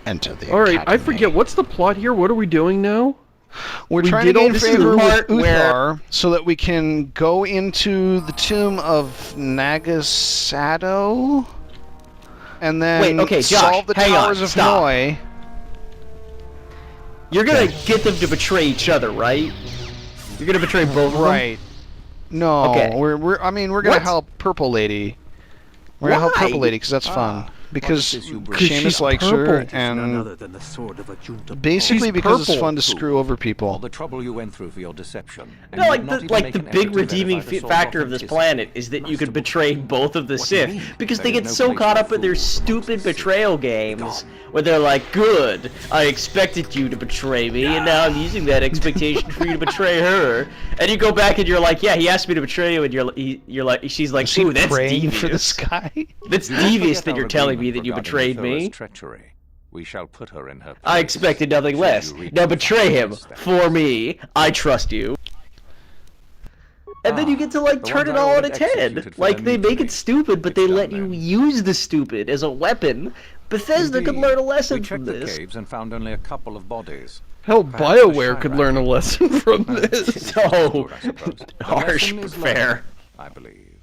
enter the Alright, academy. I forget, what's the plot here? What are we doing now? We're We trying to did all gain this favor in the with part where- Uthar so that we can go into the tomb of Nagasado and then Wait, okay, Josh, solve the hang on, Towers of stop. Hanoied. You're gonna get them to betray each other, right? You're gonna betray both of them? Right. No, Okay. we're gonna What? help Purple Lady. We're gonna help Why? Purple Lady because that's fun. Because is this you bring? Seamus she's likes purple. her, It is None and other than the sword of a junta. basically She's because it's purple. fun to screw over All people. the trouble you went through for your deception. and No, you like did not the even make big an effort to redeeming verify the sword's factor of this authenticity. planet is that you could betray both of the What do you Sith mean? because There they is get no so place caught for up in their fools amongst stupid the Sith. betrayal games where they're like, "Good, I expected you to betray me, and now I'm using that expectation for you to betray her." And you go back and you're like, "Yeah, he asked me to betray you," and you're like, she's like, Is he "Ooh, that's praying devious. for this guy? That's Do not devious forget that our you're telling me agreement that you regarding betrayed me." Thora's treachery. We shall put her in her place. I expected nothing Should less. you reach Now the betray him final steps. for me. I trust you. And then you get to like the turn ones it I all on ordered its head. executed for Like their they make mutiny. it stupid, but they It's let done you then. use the stupid as a weapon. Bethesda could learn a lesson we from checked the this. caves and found only a couple of bodies. Hell, Perhaps the BioWare could Chirac. learn a lesson from this. So Good, I suppose. The harsh lesson but is fair. learned, I believe.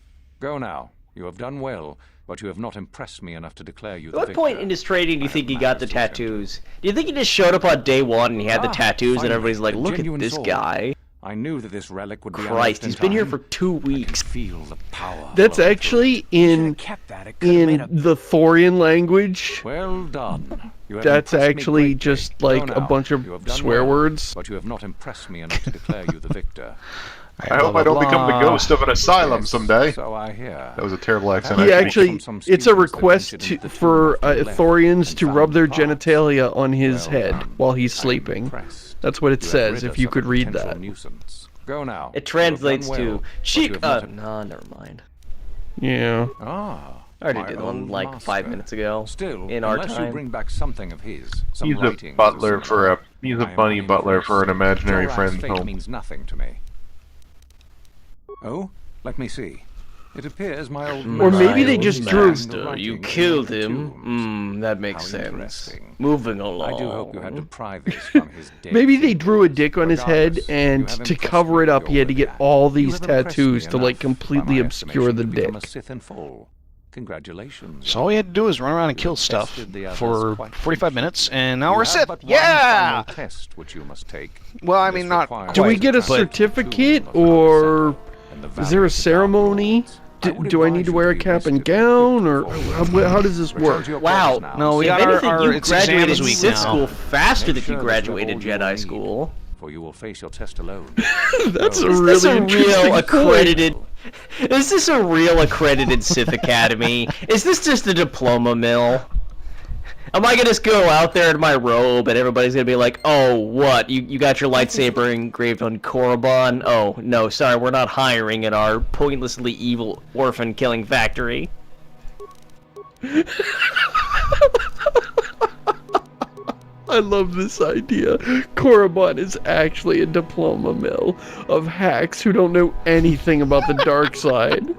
Go now. You have done well, but you have not impressed me enough to declare you At the what victor. point in his training do you I think have he got the matters to attend to. tattoos? Do you think he just showed up on day one and he had the tattoos and finally, everybody's like, a "Look at genuine this sword. guy"? I knew that this relic would be Christ, unearthed in he's been here time. for 2 I can weeks. feel the power. That's flowing actually through in kept that. It could've made the Thorian language. it. Well done. You have That's impressed me actually greatly. just Go like a now. bunch of You have done swear well, words. But you have not impressed me enough to declare you the victor. I hope I don't become the ghost of an asylum Yes, someday. So I hear. That was a terrible accent. He actually. actually, Some it's a students that request ventured to, into the for tomb after we left Thorians and to found rub their parts. genitalia on his Well head done. while he's I am sleeping. impressed. That's what it You have says, rid if us you of a could read potential that. nuisance. Go now. It You have done translates well, to but cheek. you have not- No, never mind. Yeah. Ah. I already my did one old like master. 5 minutes ago. Still, in our unless you time. bring back something of his, some He's a writings butler or for a. something, He's I a am bunny not butler for an impressed. imaginary Thorax's friend's fate home. means nothing to me. Oh, let me see. It appears my old Or master maybe they was just in drew- the You writings killed in the him. tombs. That makes How sense. interesting. Moving along. I do hope you had to pry this from his dead Maybe they drew a fingers. dick on his head, Regardless, and you have to impressed cover me it with up, your he had to get word. all You these have impressed me tattoos to like enough, completely by my obscure estimation, the to become dick. a Sith in full. Congratulations. So all we had to do is run around and You kill have stuff tested the others for quite 45 minutes, and now You we're have Sith. but one Yeah! final test which you must take. Well, I This mean, not requires Do we quite, get a but- certificate, Tomb of or and the is value there a of the Dark ceremony? Lords. I would Do I advise need to you wear a be cap and rested gown, or before how does this Return work? to your Wow. quarters now. No, we If got anything, our you it's exams graduated week Sith now. school faster Make than sure you that you have graduated all you Jedi need, school. For you will face your test alone. That's a Go. Is really this a interesting real accredited? point. Is this a real accredited Sith Academy? Is this just a diploma mill? Am I gonna just go out there in my robe and everybody's gonna be like, "Oh, what? You got your lightsaber engraved on Korriban? Oh, no, sorry, we're not hiring in our pointlessly evil orphan killing factory." I love this idea. Korriban is actually a diploma mill of hacks who don't know anything about the dark side.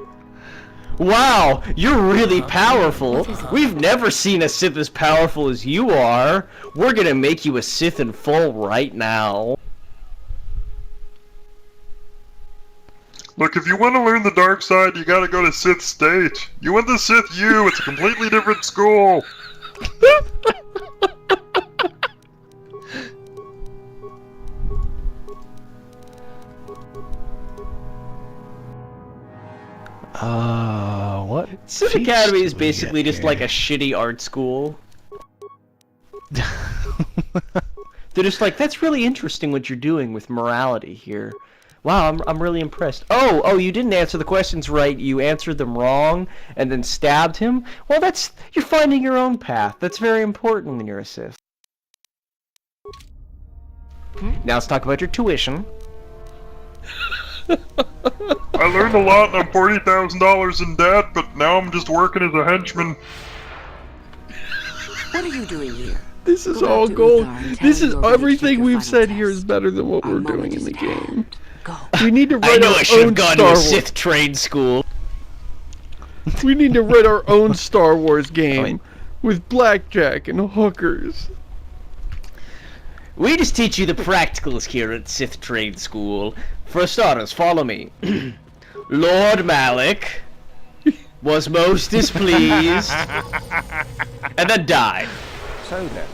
Wow, you're really powerful. We've never seen a Sith as powerful as you are. We're gonna make you a Sith in full right now. Look, if you want to learn the dark side, you gotta go to Sith State. You went to Sith U, it's a completely different school. What? Sith feats Academy is did we basically get just like a here? shitty art school. They're just like, that's really interesting what you're doing with morality here. Wow, I'm really impressed. Oh, you didn't answer the questions right. You answered them wrong and then stabbed him. Well, you're finding your own path. That's very important when you're a Sith. Now let's talk about your tuition. I learned a lot and I'm $40,000 in debt, but now I'm just working as a henchman. What are you doing here? This is Go back all to gold. Uthar and tell This him is you already everything took your we've final said here test. is better than what Our we're moment doing in is the at game. hand. Go. We need to I write knew our I should have own gone Star to a Wars. Sith trade school. We need to write our own Star Wars game with blackjack and hookers. We just teach you the practicals here at Sith Trade School. For starters, follow me. Lord Malik was most displeased, and then died. So then,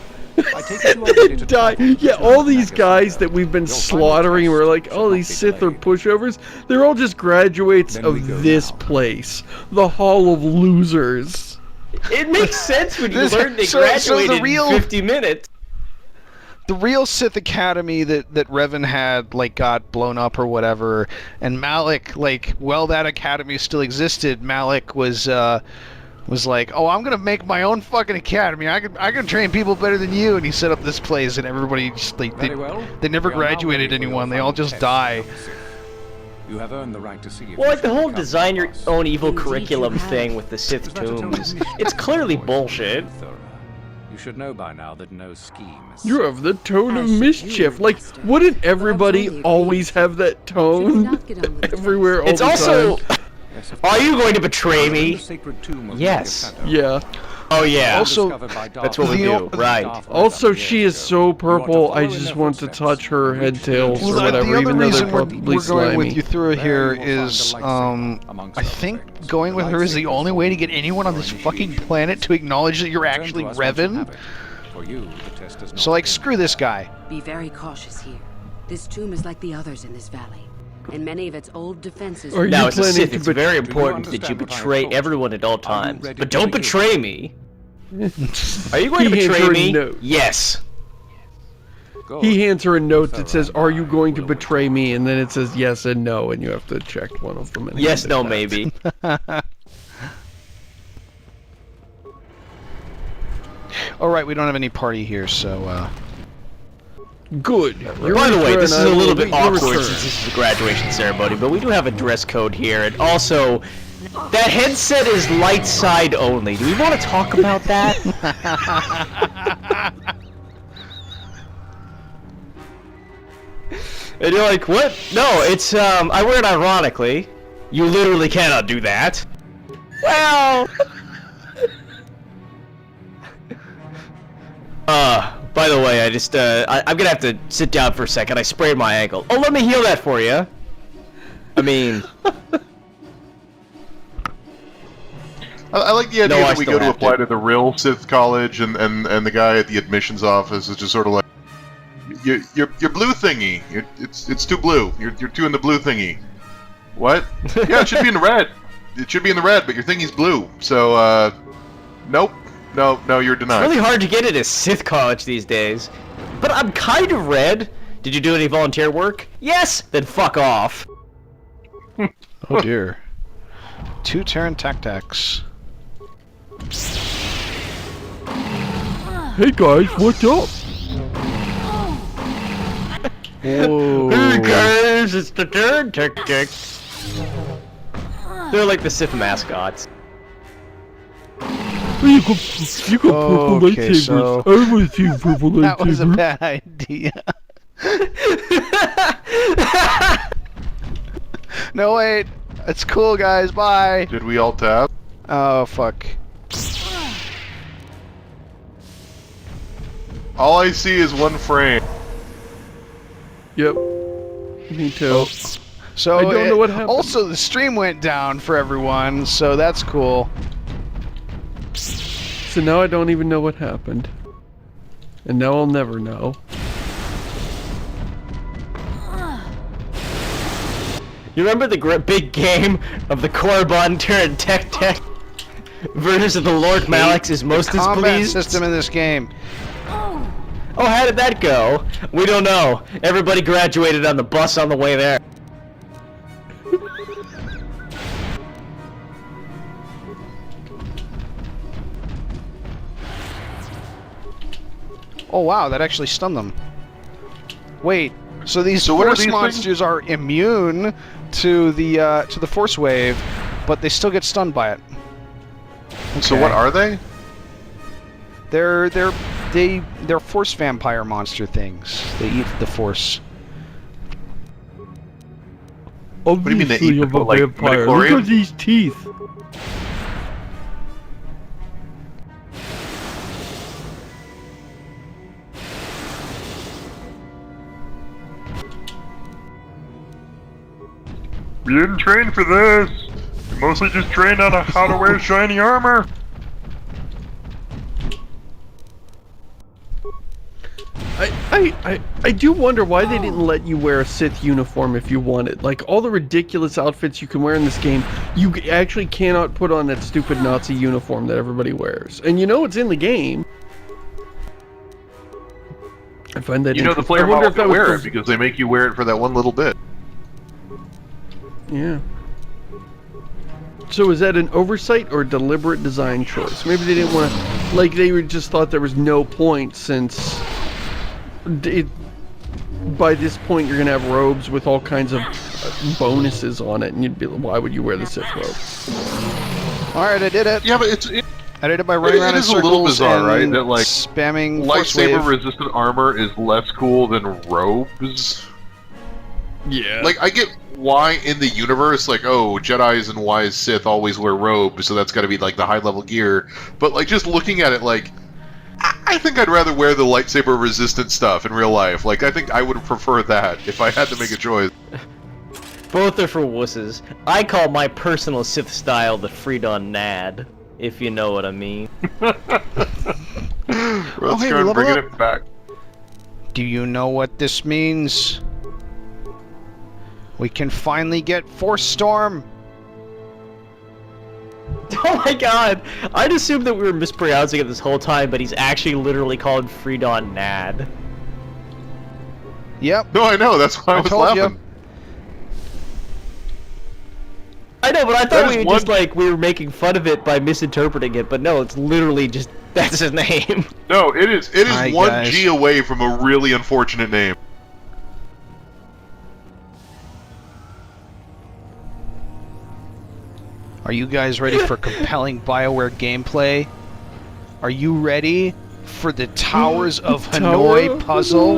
I take it you are ready to Die. travel Yeah, to all the these guys that we've been Your final slaughtering, test we're like, shall oh, not these be Sith are delayed. pushovers. They're all just graduates Then we of go this now. place, the Hall of Losers. It makes sense when you This- learn they so graduated the real- in 50 minutes. The real Sith Academy that Revan had, like, got blown up or whatever, and Malik, like, well, that academy still existed. Malik was like, oh, I'm gonna make my own fucking academy. I can train people better than you. And he set up this place, and everybody just like Very well. they never We are now graduated ready for your anyone. They all final just test, die. Sith. You have earned the right to see if Well, you like the shall whole become design your boss. own evil Indeed curriculum you have. thing with the Sith Is that a total tombs. mission? It's clearly Boys, bullshit. thorough. You should know by now that no scheme is You have the tone of As should mischief. you, Like, Master. wouldn't But I've everybody only always agreed. have that Should we tone not get on with the test? everywhere all It's the also. time? Yes, of Are course. you going to betray In the me? sacred tomb of Yes. Mother Shadow. Yeah. Oh yeah. Also, Discovered by That's what we The- do, right? Also, she is so You purple, want I to follow in just their want to footsteps. touch her head tails Well, or the whatever, other even though they're reason we're probably going slimy. with you through There here you will find is, a lightsaber, amongst I other think things. going with The her is the lightsaber only for way to get anyone on this fucking initiation. planet to acknowledge that you're Return to actually us once you Revan. have it. For you, the test is not So, like, finished. screw this guy. Be very cautious here. This tomb is like the others in this valley, and many of its old defenses. Are you Now, as a planning Sith, to it's bet- very you important that you understand what I have betray told you? everyone at all Are you times. ready But to don't begin? betray me. Are you going to He hands betray her a me? note. Yes. Good. He hands her a note that So, says, "Are you I going to will betray me?" And then it says yes and no, and you have to check one of them. and Yes, hand no, it back. maybe. Alright, we don't have any party here, so, Good. Your By the way, return, this is I a will little bit await your awkward return. since this is a graduation ceremony, but we do have a dress code here, and also, that headset is light side only. Do we want to talk about that? And you're like, what? No, it's, I wear it ironically. You literally cannot do that. Well... by the way, I just, I'm gonna have to sit down for a second. I sprained my ankle. Oh, let me heal that for you. I mean, I like the idea No, I that we still go to have apply to. to the real Sith college, and the guy at the admissions office is just sort of like, you're blue thingy. It's too blue. You're too in the blue thingy. What? Yeah, it should be in the red. It should be in the red, but your thingy's blue. So nope. No, you're denied. it's really hard to get into Sith college these days. But I'm kind of red. Did you do any volunteer work? Yes! Then fuck off. oh dear. 2 Terran Tactics. Hey guys, what's up? Whoa. Hey guys, it's the Terran Tactics. They're like the Sith mascots. You got purple Okay, lightsabers. so- I want to see purple That was a lightsaber. bad idea. No, wait. It's cool, guys. Bye. Did we all tab? Oh, fuck. All I see is one frame. Yep. Me too. So I don't know what happened. Also, the stream went down for everyone, so that's cool. So now I don't even know what happened. And now I'll never know. You remember the big game of the Korriban Terran Tech versus the Lord Malix is most Combat displeased? system in this game. Oh, how did that go? We don't know. Everybody graduated on the bus on the way there. Oh wow, that actually stunned them. Wait, so these So what are force these monsters are immune to the force wave, but they still get stunned by it. So Okay. what are they? They're force vampire monster things. They eat the force. do you mean they Obviously, eat I'm a like vampire. Look midichlorians? at these teeth. We didn't train for this. We mostly just trained on how to wear shiny armor. I do wonder why they didn't let you wear a Sith uniform if you wanted. Like, all the ridiculous outfits you can wear in this game, you actually cannot put on that stupid Nazi uniform that everybody wears. And you know it's in the game. I find that You know the interesting. player I wonder model if that can was wear it because they make you wear it for that one little bit. Yeah. So is that an oversight or a deliberate design choice? Maybe they didn't want to... Like, they just thought there was no point since... by this point, you're going to have robes with all kinds of bonuses on it, and you'd be like, why would you wear the Sith robe? Alright, I did it. Yeah, but I did it by running around in is a little circles bizarre, right? and That, like, spamming force wave. lightsaber-resistant armor is less cool than robes. Yeah. Like, I get why in the universe, like, oh, Jedis and wise Sith always wear robes, so that's got to be, like, the high-level gear. But, like, just looking at it, like, I think I'd rather wear the lightsaber-resistant stuff in real life. Like, I think I would prefer that if I had to make a choice. Both are for wusses. I call my personal Sith style the Freedon Nad, if you know what I mean. Rutskarn, level bringing up. it back. Do you know what this means? We can finally get Force Storm! Oh my god! I'd assumed that we were mispronouncing it this whole time, but he's actually literally called Freedon Nad. Yep. No, I know, that's why I was told ya. laughing. I know, but I That thought is we were one- just like, we were making fun of it by misinterpreting it, but no, it's literally just, that's his name. No, it is Hi, one guys. G away from a really unfortunate name. Are you guys ready for compelling BioWare gameplay? Are you ready for the Towers of Hanoi puzzle?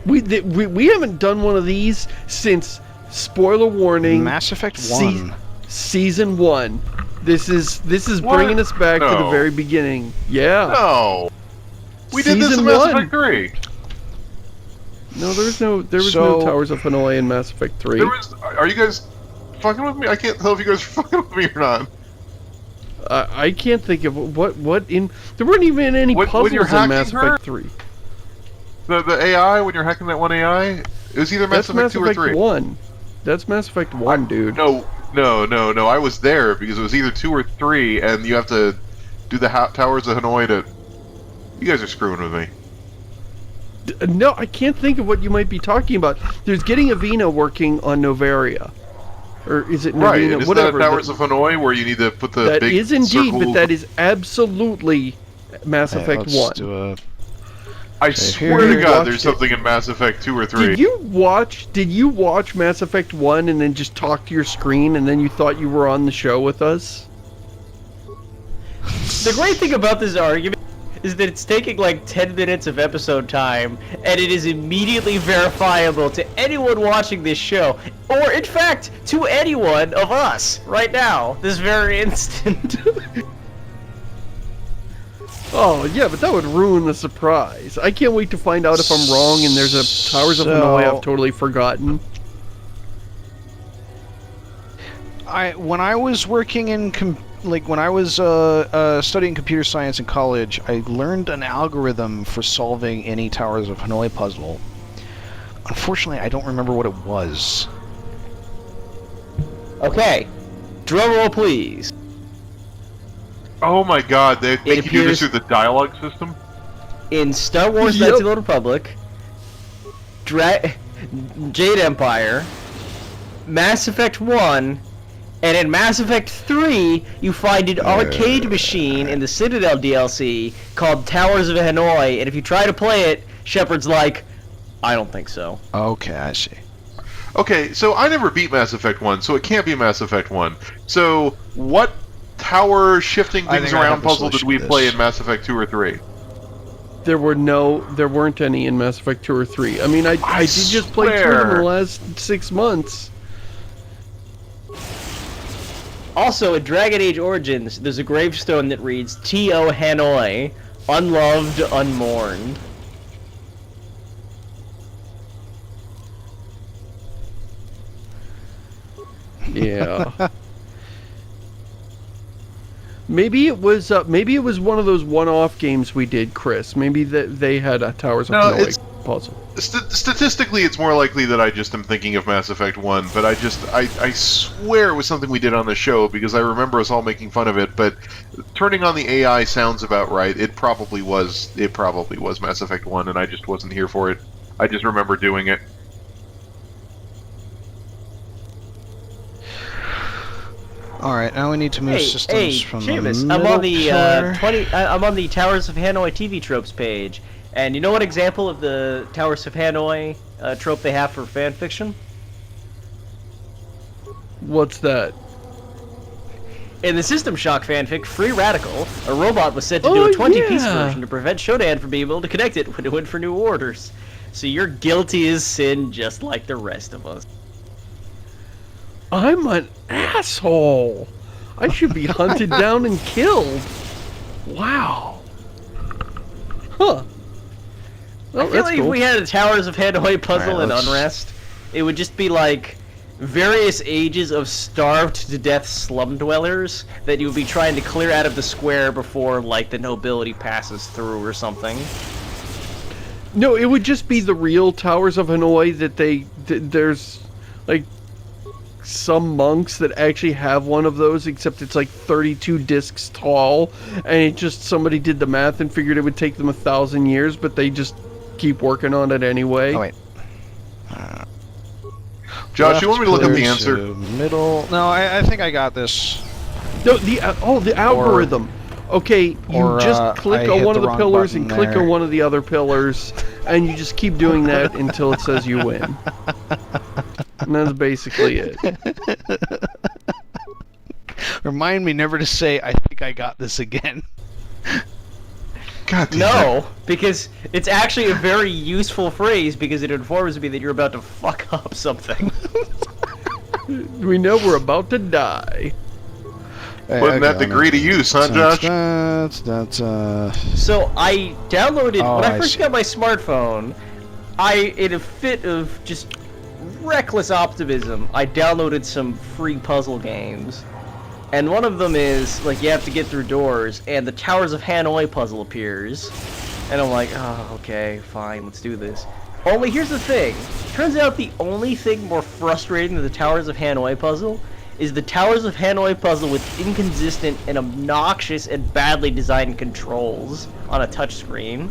We haven't done one of these since, spoiler warning, Mass Effect 1. Season 1. This is What? bringing us back to the No. very beginning. Yeah. No! We did this Season in Mass 1. Effect 3! No, there was no So- Towers of Hanoi in Mass Effect 3. There was... Are you guys fucking with me? I can't tell if you guys are fucking with me or not. I can't think of what in... There weren't even any When puzzles you're in hacking Mass her? Effect 3. The AI, when you're hacking that one AI, it was either Mass That's Effect Mass 2 Effect or 3. 1. That's Mass Effect 1, dude. No, I was there because it was either 2 or 3, and you have to do the Towers of Hanoi to... You guys are screwing with me. No, I can't think of what you might be talking about. There's getting Avena working on Novaria. Or is it Novena? Right, and isn't Whatever. that Towers of Hanoi where you need to put the That big is indeed, circle... but that is absolutely Mass Hey, Effect let's 1. do a... I swear here. to God, Watched there's it. something in Mass Effect 2 or 3. Did you watch Mass Effect 1 and then just talk to your screen and then you thought you were on the show with us? The great thing about this argument is that it's taking like 10 minutes of episode time, and it is immediately verifiable to anyone watching this show, or in fact, to anyone of us right now, this very instant. Oh, yeah, but that would ruin the surprise. I can't wait to find out if I'm wrong and there's a Towers of Hanoi I've totally forgotten. When I was working in when I was studying computer science in college, I learned an algorithm for solving any Towers of Hanoi puzzle. Unfortunately, I don't remember what it was. Okay, drum roll please. Oh my God, they make you do this appears- through the dialogue system? In Star Wars Yep. Knights of the Old Republic, Jade Empire, Mass Effect 1, and in Mass Effect 3, you find an arcade machine in the Citadel DLC called Towers of Hanoi, and if you try to play it, Shepard's like, I don't think so. Okay, I see. Okay, so I never beat Mass Effect 1, so it can't be Mass Effect 1. So, what tower shifting I things think I around have the puzzle did solution we to play this. in Mass Effect 2 or 3? There weren't any in Mass Effect 2 or 3. I mean, I did just play 2 in the swear. last 6 months. Also, in Dragon Age Origins, there's a gravestone that reads T.O. Hanoi, unloved, unmourned. Yeah. Maybe it was one of those one-off games we did, Chris. Maybe they had a Towers of Hanoi puzzle. Statistically, it's more likely that I just am thinking of Mass Effect 1, but I swear it was something we did on the show because I remember us all making fun of it, but turning on the AI sounds about right. It probably was Mass Effect 1, and I just wasn't here for it. I just remember doing it. All right, now we need to move systems from Shamus, the I'm on the middle I'm on the Towers of Hanoi TV tropes page, and you know what example of the Towers of Hanoi trope they have for fan fiction? What's that? In the System Shock fanfic, Free Radical, a robot was said to do a 20-piece version to prevent Shodan from being able to connect it when it went for new orders. So you're guilty as sin, just like the rest of us. I'm an asshole. I should be hunted down and killed. Wow. Huh. Well, I feel that's like cool. if we had a Towers of Hanoi puzzle Alright, in let's- Unrest, it would just be like various ages of starved to death slum dwellers that you would be trying to clear out of the square before like the nobility passes through or something. No, it would just be the real Towers of Hanoi that there's like some monks that actually have one of those, except it's like 32 discs tall, and it just somebody did the math and figured it would take them 1,000 years, but they just keep working on it anyway. Oh wait. Josh, you want me to look up the Left answer? to middle. No, I think I got this. No, the algorithm. Okay, you or, just click I on hit one of the the wrong pillars button and click there. on one of the other pillars, and you just keep doing that until it says you win. And that's basically it. Remind me never to say, I think I got this again. God damn it. No, because it's actually a very useful phrase because it informs me that you're about to fuck up something. We know we're about to die. Putting that degree to use, huh, Josh? That's So I downloaded Oh, when I I first see. got my smartphone. In a fit of just reckless optimism, I downloaded some free puzzle games, and one of them is like you have to get through doors, and the Towers of Hanoi puzzle appears, and I'm like, oh, okay, fine, let's do this. Only here's the thing: turns out the only thing more frustrating than the Towers of Hanoi puzzle is the Towers of Hanoi puzzle with inconsistent and obnoxious and badly designed controls on a touchscreen.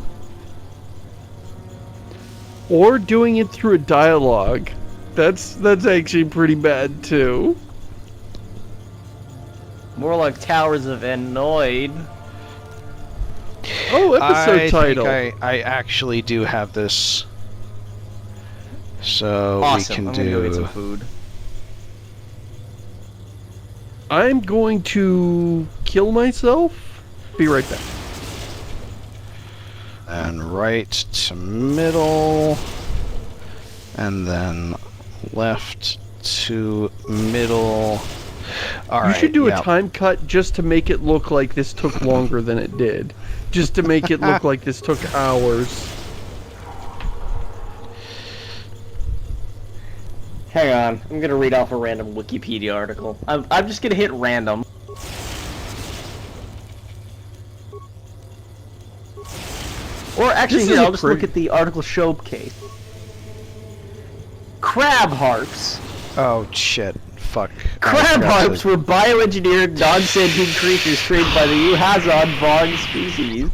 Or doing it through a dialogue. That's actually pretty bad too. More like Towers of Hanoied. Oh, episode title. I actually do have this. So Awesome. we I'm can gonna go get do. some food. I'm going to kill myself. Be right back. And right to middle, and then left to middle. All right. You should do yeah. a time cut just to make it look like this took longer than it did. Just to make it look like this took hours. Hang on, I'm gonna read off a random Wikipedia article. I'm just gonna hit random. Or actually, This here, is a I'll just look pretty- at the article showcase. Crab harps. Oh shit! Fuck. I Crab forgot to- harps were bioengineered, non-sentient creatures trained by the Uhazon Vong species.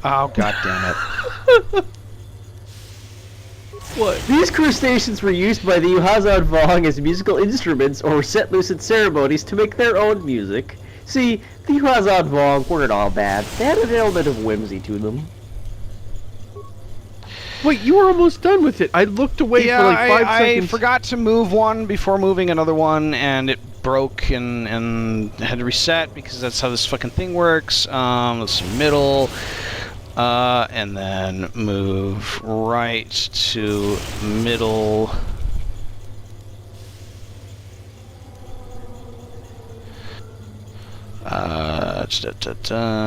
Oh god damn it! What? These crustaceans were used by the Uhazon Vong as musical instruments or were set loose at ceremonies to make their own music. See, the Uhazon Vong weren't all bad. They had an element of whimsy to them. Wait, you were almost done with it. I looked away Yeah, for like 5 I seconds. forgot to move one before moving another one, and it broke and had to reset because that's how this fucking thing works. Let's see, middle, and then move right to middle.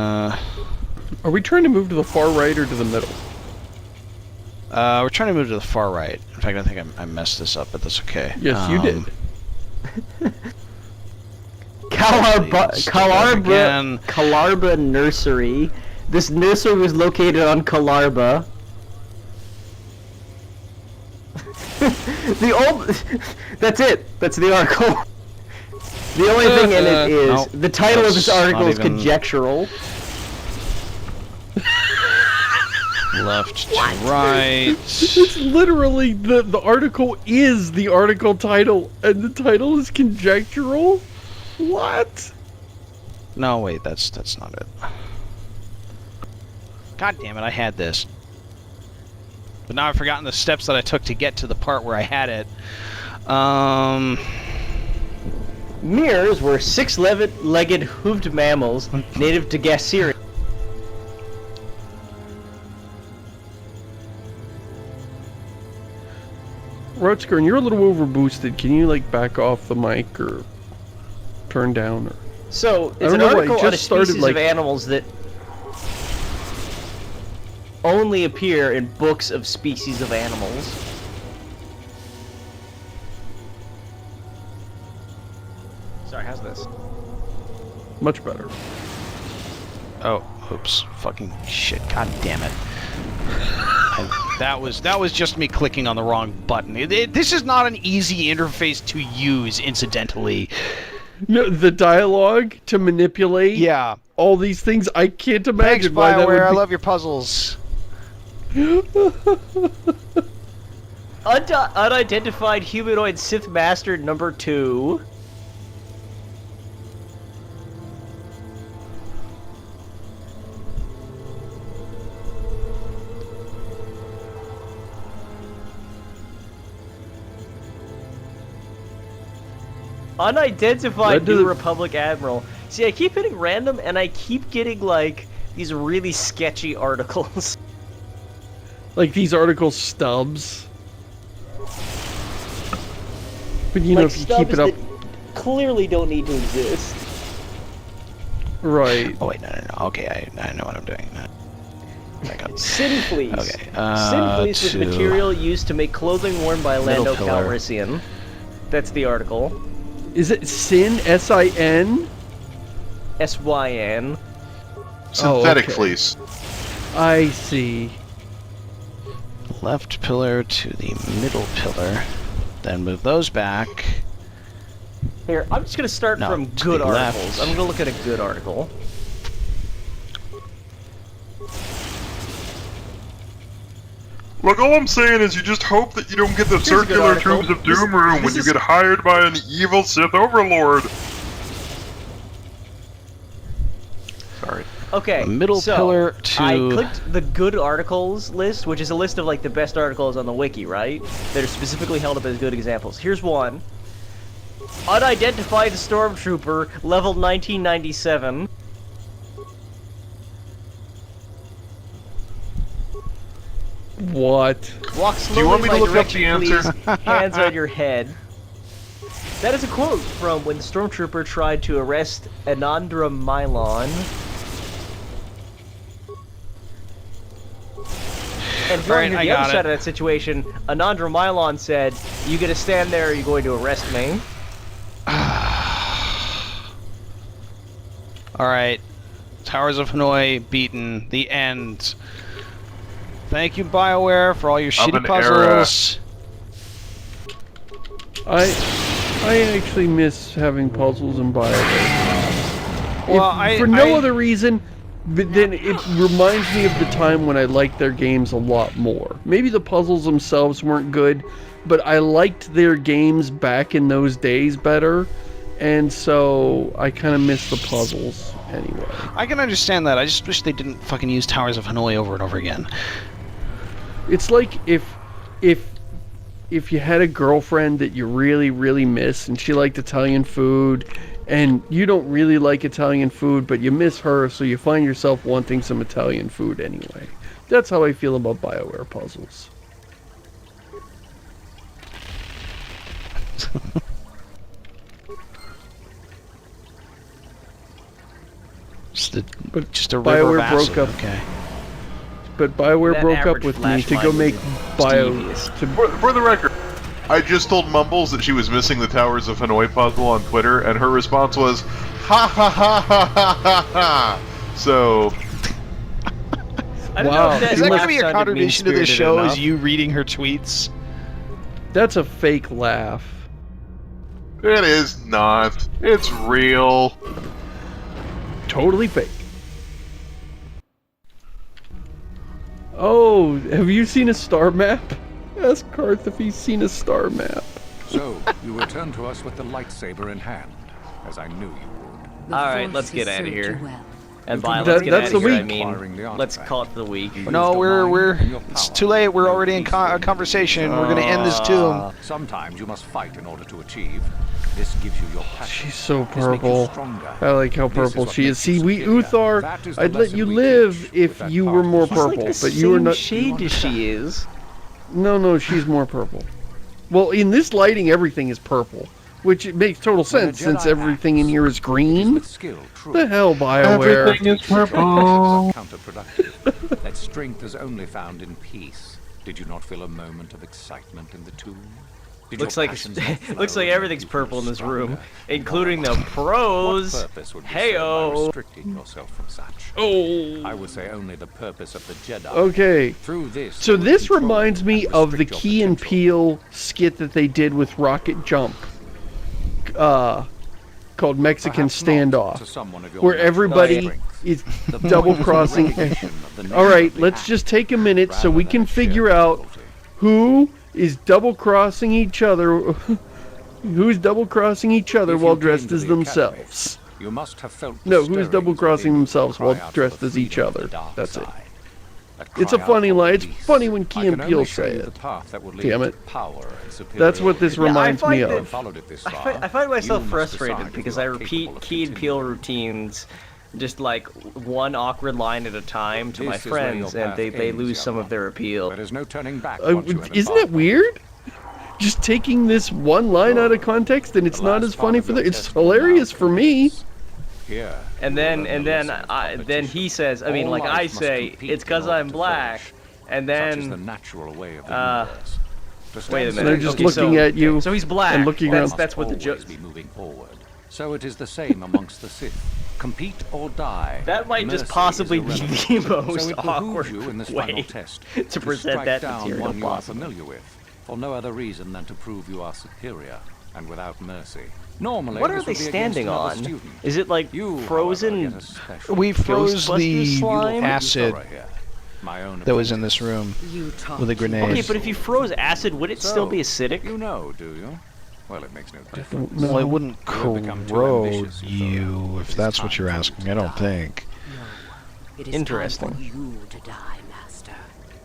Are we trying to move to the far right or to the middle? We're trying to move to the far right. In fact, I think I messed this up, but that's okay. Yes, you did. Kalarba Nursery. This nursery was located on Kalarba. That's it. That's the article. The only thing in it is Nope. the title of this article not is even- conjectural. Left to right. It's literally the article is the article title, and the title is conjectural. What? No, wait, that's not it. God damn it, I had this. But now I've forgotten the steps that I took to get to the part where I had it. Mirrors were six-legged hoofed mammals native to Gassiri. Rutskarn, you're a little overboosted. Can you like back off the mic or turn down? Or... So, it's don't an know why, it article on a just started, species like- of animals that only appear in books of species of animals. Sorry, how's this? Much better. Oh, oops. Fucking shit. God damn it. That was just me clicking on the wrong button. This is not an easy interface to use, incidentally. No, the dialogue to manipulate. Yeah. All these things, I can't Thanks, imagine why that would BioWare. I be... love your puzzles. Unidentified humanoid Sith Master number 2. Unidentified Red to New the- Republic Admiral. See, I keep hitting random, and I keep getting, like, these really sketchy articles. Like these article stubs. But you know, Like if you keep it up... stubs that clearly don't need to exist. Right. Oh, wait, no. Okay, I know what I'm doing. I got... Sin fleece. Okay, Sin fleece was to material used to make clothing worn by middle Lando pillar. Calrissian. That's the article. Is it Sin? S-I-N? SYN. Synthetic okay. fleece. I see. Left pillar to the middle pillar. Then move those back. Here, I'm just gonna start No, from to good the left. articles. I'm gonna look at a good article. Look, all I'm saying is you just hope that you don't get the a good circular article. Tombs of Doom room when this you is- get hired by an evil Sith overlord. Sorry. Okay, The middle so pillar to... I clicked the good articles list, which is a list of like the best articles on the wiki, right? That are specifically held up as good examples. Here's one. Unidentified Stormtrooper, level 1997. What? Walk slowly you want me to in my look up direction, the answer? please. Hands on your head. That is a quote from when the Stormtrooper tried to arrest Anandra Mylon. And if you want Alright, to I hear the got other it. side of that situation, Anandra Mylon said, "You gonna stand there or are you going to arrest me?" Alright. Towers of Hanoi beaten. The end. Thank you, BioWare, for all your shitty an era. puzzles. I actually miss having puzzles in BioWare. Well, For no other reason, but then it reminds me of the time when I liked their games a lot more. Maybe the puzzles themselves weren't good, but I liked their games back in those days better, and so I kind of miss the puzzles anyway. I can understand that. I just wish they didn't fucking use Towers of Hanoi over and over again. It's like if you had a girlfriend that you really, really miss and she liked Italian food and you don't really like Italian food, but you miss her, so you find yourself wanting some Italian food anyway. That's how I feel about BioWare puzzles. But Just a BioWare river of acid. broke up. Okay. But BioWare That broke up average with me flash to go line make was Bio... devious. To, For the record, I just told Mumbles that she was missing the Towers of Hanoied puzzle on Twitter, and her response was, ha ha ha ha ha ha ha. So, I don't Wow. know if that Is that going to be laugh a sounded contribution to this mean-spirited show? enough. Is you reading her tweets? That's a fake laugh. it is not. It's real. Totally fake. Oh, have you seen a star map? Ask Karth if he's seen a star map. So, you return to us with the lightsaber in hand, as I knew you would. The All right, Force let's get has outta served here. you well. And by That- let's get that's out of the here, I week. mean, let's call it for the week. No, it's too late. We're already in a conversation. We're going to end this tomb. Sometimes you must fight in order to achieve. This gives you your passion. She's so This makes you purple. stronger. I like how This is purple what she is. makes you See, we superior. Uthar, That is the I'd let lesson you we live teach if with that you power. were more She's like purple, the but you were same not. shade as she is. No, she's more purple. Well, in this lighting, everything is purple, which it makes total When a sense since Jedi everything in acts, here is it green. with skill, true. The hell, BioWare. Everything is purple. Counterproductive. That strength is only found in peace. Did you not feel a moment of excitement in the tomb? Did Looks your like passions not flow looks like and everything's make you purple in this room, stronger? including the What pros. purpose would be served by Heyo. restricting yourself from such? Oh. I would say only the purpose of the Jedi. Okay. Through this, So you will this control reminds me and of the restrict your Key and potential. Peele skit that they did with Rocket Jump, called Mexican Perhaps not Standoff, to someone of your where natural everybody strength. is The point double is the crossing. recognition of the nature All right, of the let's act, just take a minute so rather we than can its figure sheer out difficulty. who is double crossing each other. Who's double crossing each other If you while came dressed to as the academy, themselves? You must have felt the No, who's stirrings double crossing within themselves to while cry out for dressed the as each freedom of other. the dark That's it. side. That It's a cry out funny for line. It's peace. funny when Key I and can Peele only show say you it. the path that would lead Damn to it. power and That's what this superiority. reminds me find of. Followed it this I far, find myself you must frustrated decide if because you I are repeat capable of Key and Peele continuing. routines, just like one awkward line at a time to my This is where friends, your and path they ends, lose some young of their appeal. There is no turning back once you have Isn't embarked it weird? Just taking this one line out of context and it's The not last as funny part for of them. your It's test will hilarious now for me. commence. Here, And you then will and learn then the lesson of then he competition. says, I mean, All like life I must say, compete it's in because order I'm to black, flourish. and Such is the then natural way of the uh, universe. To stand wait a still minute. They're just Okay, looking so- at you so he's black. and looking That's- around. that's what the Must joke. always be moving forward. So it is the same amongst the Sith. Compete or die. That might just Mercy possibly is be irrelevant. the So most it behooves awkward you in this way final test to present strike that down material one you are possible. familiar with, for no other reason than to prove you are superior and without mercy. Normally, What are this they would be against standing another on? student. Is it like You, frozen? however, get a special We froze Ghostbusters the slime? acid thorough here. My own that was in apprentice. this room You taught with a me. grenade. Okay, but if you froze acid, would it still So, be acidic? You know, do you? Well, it makes no difference. Well, it wouldn't You have become too corrode ambitious, you, if that's what you're asking. I don't think. It is Interesting. time for you to die, Master.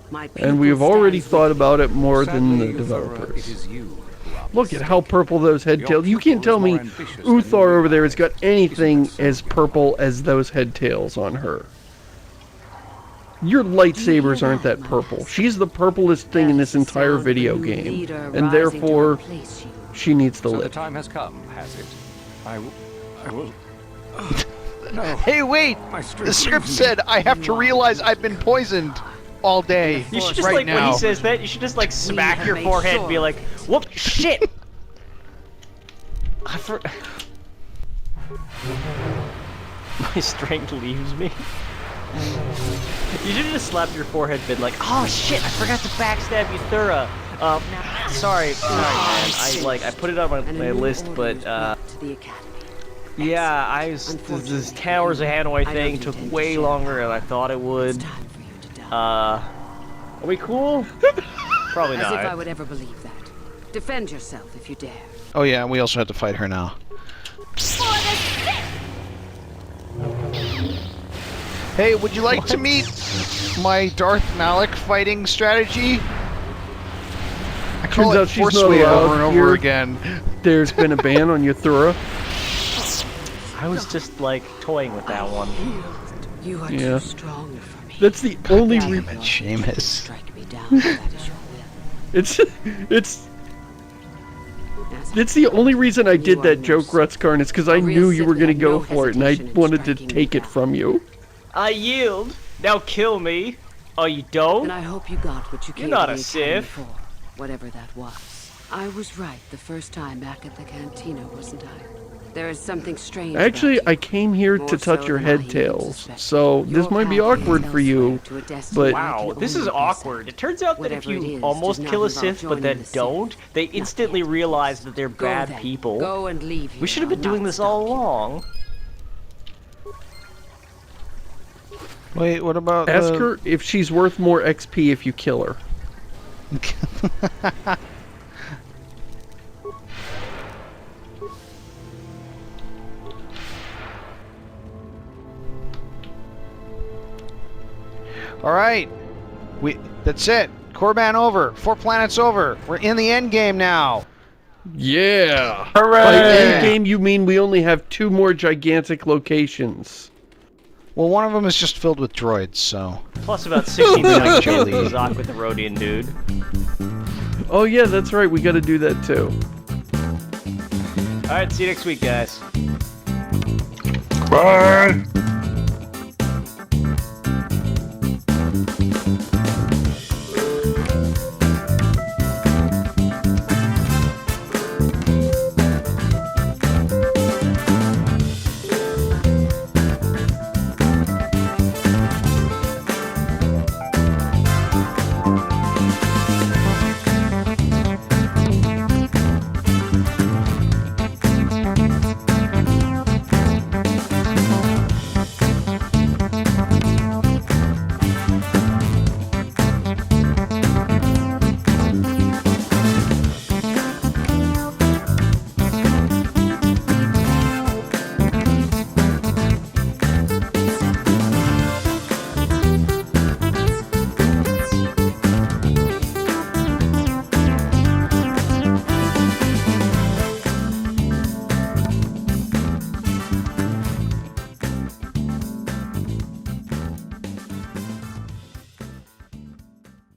My And we have people already stands thought with about it more than Sadly, the Uthara, developers. it is you who are Look at how purple those head Your tails. You can't pupil tell is me more ambitious than you Uthar over there has got realize. anything Isn't that as so? purple as those head tails on her. Your lightsabers aren't that purple. She's the purplest thing in this entire video game. And therefore, she needs to So the live. time has come, has it? I will. No. Hey, wait! My The script said I have to realize I've been poisoned all day. You should just right like when now. he says that, you should just like smack have your made forehead and sure be like, "Whoop, shit!" My strength leaves me. You should have just slapped your forehead and been like, "Oh shit, I forgot to backstab Uthura." Sorry, man. I put it on my list, but to the academy. yeah, this Towers of Hanoi thing took way longer than I thought it would. It's time for you to die. Are we cool? Probably As if I not. would ever believe that. Defend yourself if you dare. Oh yeah, and we also have to fight her now. Hey, would you like to meet my Darth Malak fighting strategy? I call Turns it out she's force not wave allowed over and over here. again. There's been a ban on Uthura. I was just like toying with that one. You are Yeah. too strong for me. That's the only Gather reason. your Shamus. strike me down if that is your will. It's As It's the only reason I did that joke, Rutskarn, is because I knew you were going to go for it, and I wanted to take it from you. I yield. Now kill me. Oh, you don't? And I hope you got what you came You're not to a the academy Sith. for, whatever that was. I was right the first time back at the cantina, wasn't I? There is something strange. Actually, about you. I came here More to touch so your than I head even tails, suspected. so this Your might be path awkward leads for you, elsewhere to a destiny but... I Wow, can this only is guess awkward. at. It turns out that if Whatever it you is almost does not kill a involve Sith but joining then the Sith. don't, they Not instantly yet. realize that they're Go bad then. people. Go and leave We here. should have been I'll doing not this all stop you. along. Wait, what about Ask her if she's worth more XP if you kill her. All right, that's it. Korban over. 4 planets over. We're in the end game now. Yeah! Hooray! By end game, you mean we only have 2 more gigantic locations. Well, one of them is just filled with droids, so. Plus about 60% chance of Zach with the Rhodian dude. Oh yeah, that's right, we gotta do that too. Alright, see you next week, guys. Bye!